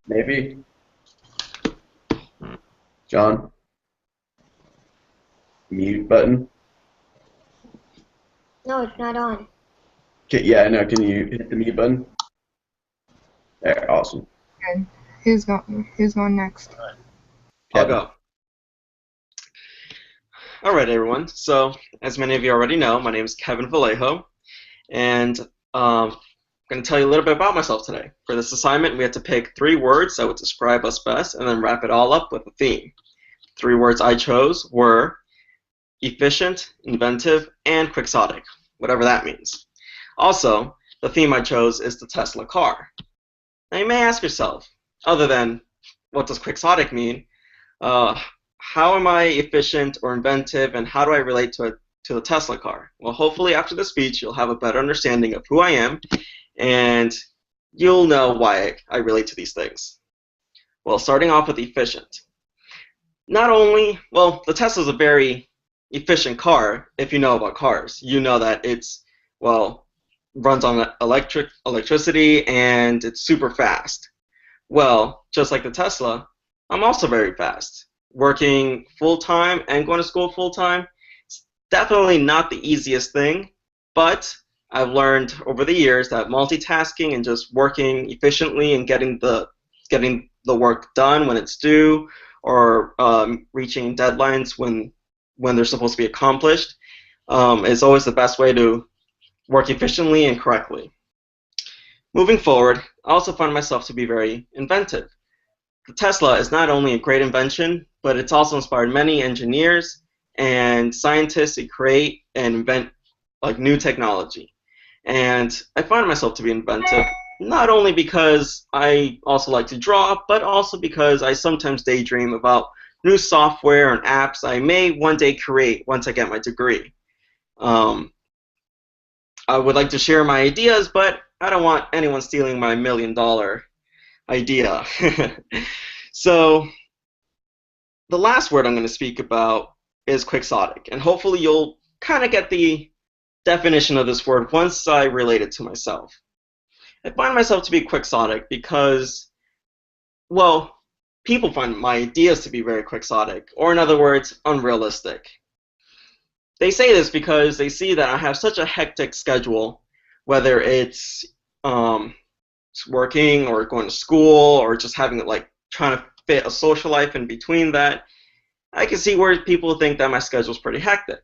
Maybe. John? Mute button? No, it's not on. Okay, yeah, no, can you hit the mute button? There, awesome. Okay. Who's going next? I'll Kevin. go. All right, everyone. So, as many of you already know, my name is Kevin Vallejo, and I'm going to tell you a little bit about myself today. For this assignment, we had to pick 3 words that would describe us best and then wrap it all up with a theme. 3 words I chose were efficient, inventive, and quixotic, whatever that means. Also, the theme I chose is the Tesla car. Now, you may ask yourself, other than what does quixotic mean, how am I efficient or inventive, and how do I relate to the Tesla car? Well, hopefully after the speech, you'll have a better understanding of who I am, and you'll know why I relate to these things. Well, starting off with efficient. Not only, well, the Tesla is a very efficient car. If you know about cars, you know that it's, well, runs on electricity and it's super fast. Well, just like the Tesla, I'm also very fast. Working full-time and going to school full-time, it's definitely not the easiest thing, but I've learned over the years that multitasking and just working efficiently and getting the work done when it's due, or reaching deadlines when they're supposed to be accomplished, is always the best way to work efficiently and correctly. Moving forward, I also find myself to be very inventive. The Tesla is not only a great invention, but it's also inspired many engineers and scientists to create and invent new technology. And I find myself to be inventive, not only because I also like to draw, but also because I sometimes daydream about new software and apps I may one day create once I get my degree. I would like to share my ideas, but I don't want anyone stealing my $1 million idea. So the last word I'm going to speak about is quixotic, and hopefully you'll kind of get the definition of this word once I relate it to myself. I find myself to be quixotic because, well, people find my ideas to be very quixotic, or in other words, unrealistic. They say this because they see that I have such a hectic schedule, whether it's working or going to school or just having trying to fit a social life in between that. I can see where people think that my schedule is pretty hectic.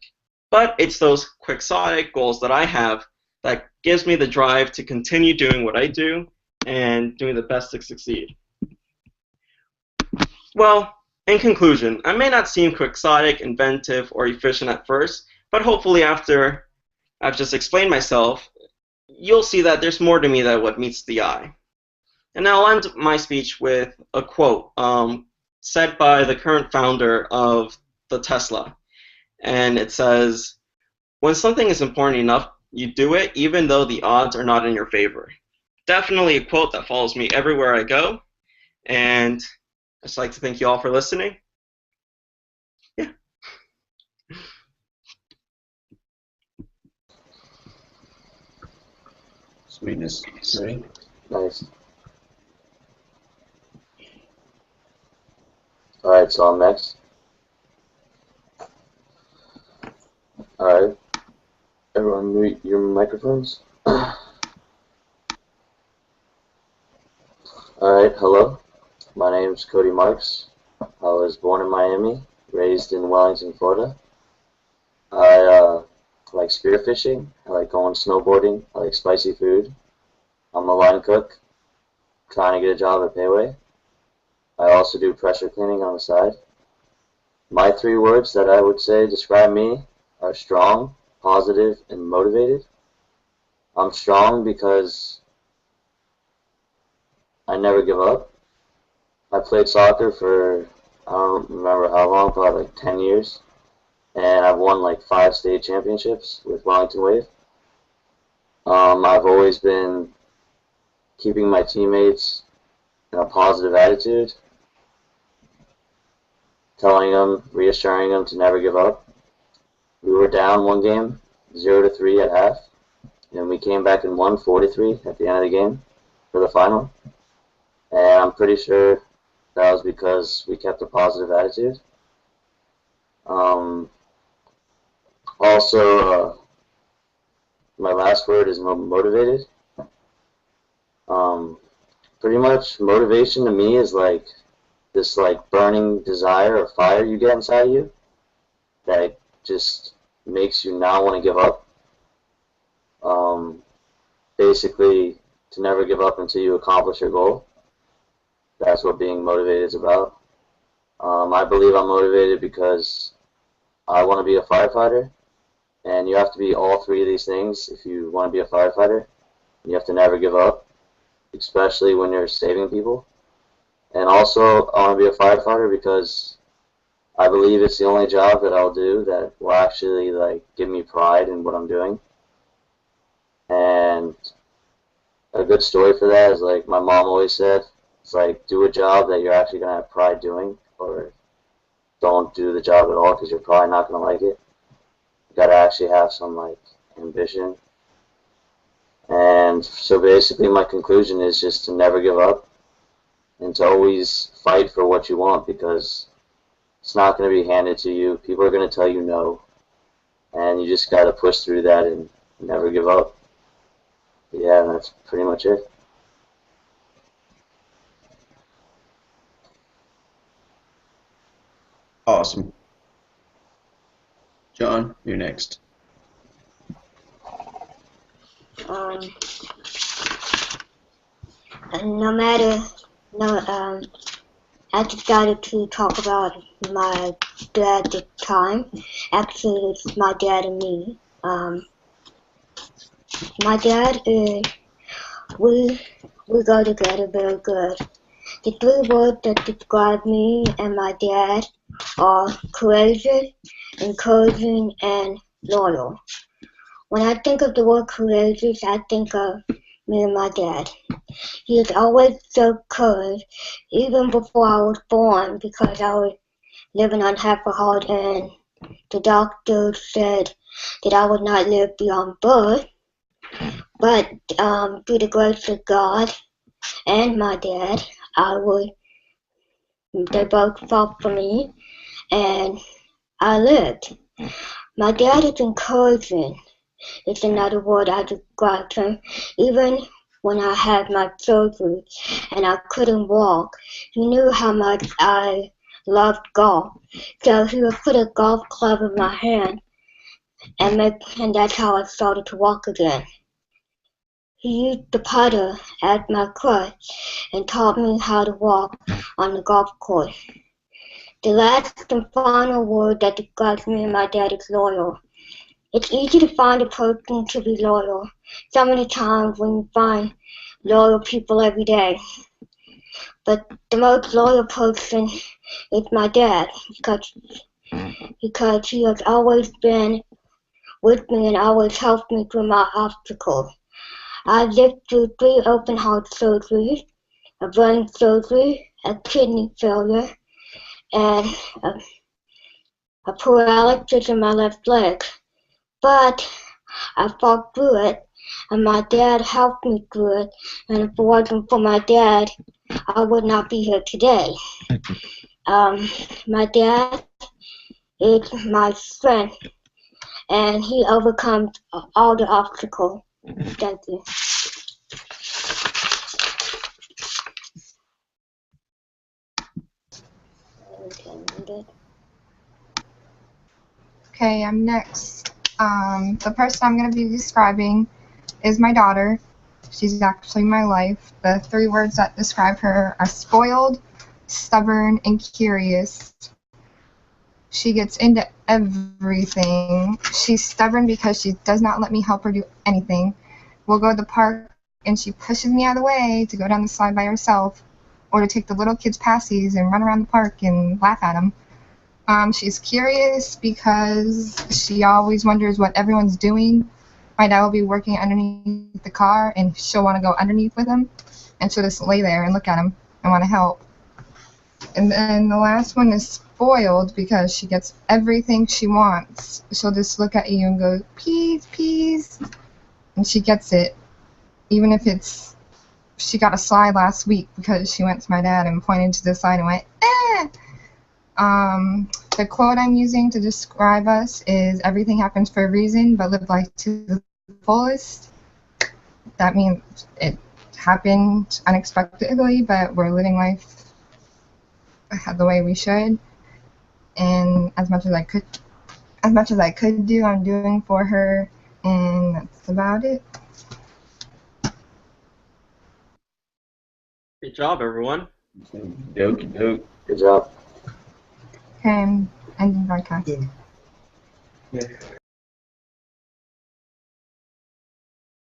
But it's those quixotic goals that I have that gives me the drive to continue doing what I do and doing the best to succeed. Well, in conclusion, I may not seem quixotic, inventive, or efficient at first, but hopefully after I've just explained myself, you'll see that there's more to me than what meets the eye. And I'll end my speech with a quote said by the current founder of the Tesla. And it says, "When something is important enough, you do it even though the odds are not in your favor." Definitely a quote that follows me everywhere I go. And I'd just like to thank you all for listening. Yeah. Sweetness. Ready? Nice. Alright, so I'm next. Alright. Everyone mute your microphones. Alright, hello. My name is Cody Marks. I was born in Miami, raised in Wellington, Florida. I like spearfishing. I like going snowboarding. I like spicy food. I'm a line cook, trying to get a job at Payway. I also do pressure cleaning on the side. My 3 words that I would say describe me are strong, positive, and motivated. I'm strong because I never give up. I played soccer for, I don't remember how long, probably like 10 years. And I've won like 5 state championships with Wellington Wave. I've always been keeping my teammates in a positive attitude, telling them, reassuring them to never give up. We were down one game, 0-3 at half, and we came back and won 4-3 at the end of the game for the final. and I'm pretty sure that was because we kept a positive attitude. Also, my last word is motivated. Pretty much motivation to me is like this like burning desire or fire you get inside you that just makes you not want to give up. Basically, to never give up until you accomplish your goal. That's what being motivated is about. I believe I'm motivated because I want to be a firefighter, and you have to be all three of these things if you want to be a firefighter. You have to never give up, especially when you're saving people. And also, I want to be a firefighter because I believe it's the only job that I'll do that will actually like give me pride in what I'm doing. And a good story for that is like my mom always said, it's like do a job that you're actually going to have pride doing, or don't do the job at all because you're probably not going to like it. You got to actually have some like ambition. And so basically my conclusion is just to never give up and to always fight for what you want, because it's not going to be handed to you. People are going to tell you no, and you just got to push through that and never give up. Yeah, that's pretty much it. Awesome. John, you're next. No matter, no, I decided to talk about my dad this time. Actually, it's my dad and me. My dad is, we go together very good. The three words that describe me and my dad are courageous, encouraging, and loyal. When I think of the word courageous, I think of me and my dad. He has always showed courage, even before I was born, because I was living on half a heart and the doctor said that I would not live beyond birth. But through the grace of God and my dad, they both fought for me, and I lived. My dad is encouraging. It's another word I described him. Even when I had my surgery and I couldn't walk, he knew how much I loved golf. So he would put a golf club in my hand, and that's how I started to walk again. He used the putter as my crutch and taught me how to walk on the golf course. The last and final word that describes me and my dad is loyal. It's easy to find a person to be loyal. So many times when you find loyal people every day. But the most loyal person is my dad, because he has always been with me and always helped me through my obstacles. I've lived through 3 open heart surgeries, a brain surgery, a kidney failure, and a paralysis in my left leg. But I fought through it, and my dad helped me through it, and if it wasn't for my dad, I would not be here today. My dad is my strength, and he overcomes all the obstacles. Thank you. Okay, I'm next. The person I'm going to be describing is my daughter. She's actually my life. The 3 words that describe her are spoiled, stubborn, and curious. She gets into everything. She's stubborn because she does not let me help her do anything. We'll go to the park and she pushes me out of the way to go down the slide by herself, or to take the little kids' passies and run around the park and laugh at them. She's curious because she always wonders what everyone's doing. My dad will be working underneath the car and she'll want to go underneath with him, and she'll just lay there and look at him and want to help. And then the last one is spoiled because she gets everything she wants. She'll just look at you and go, "Peas, peas," and she gets it, even if it's she got a slide last week because she went to my dad and pointed to the slide and went, eh! The quote I'm using to describe us is, everything happens for a reason, but live life to the fullest. That means it happened unexpectedly, but we're living life the way we should. And as much as I could do, I'm doing for her, and that's about it. Good job, everyone. Dope, dope. Good job. Okay, I'm ending broadcast.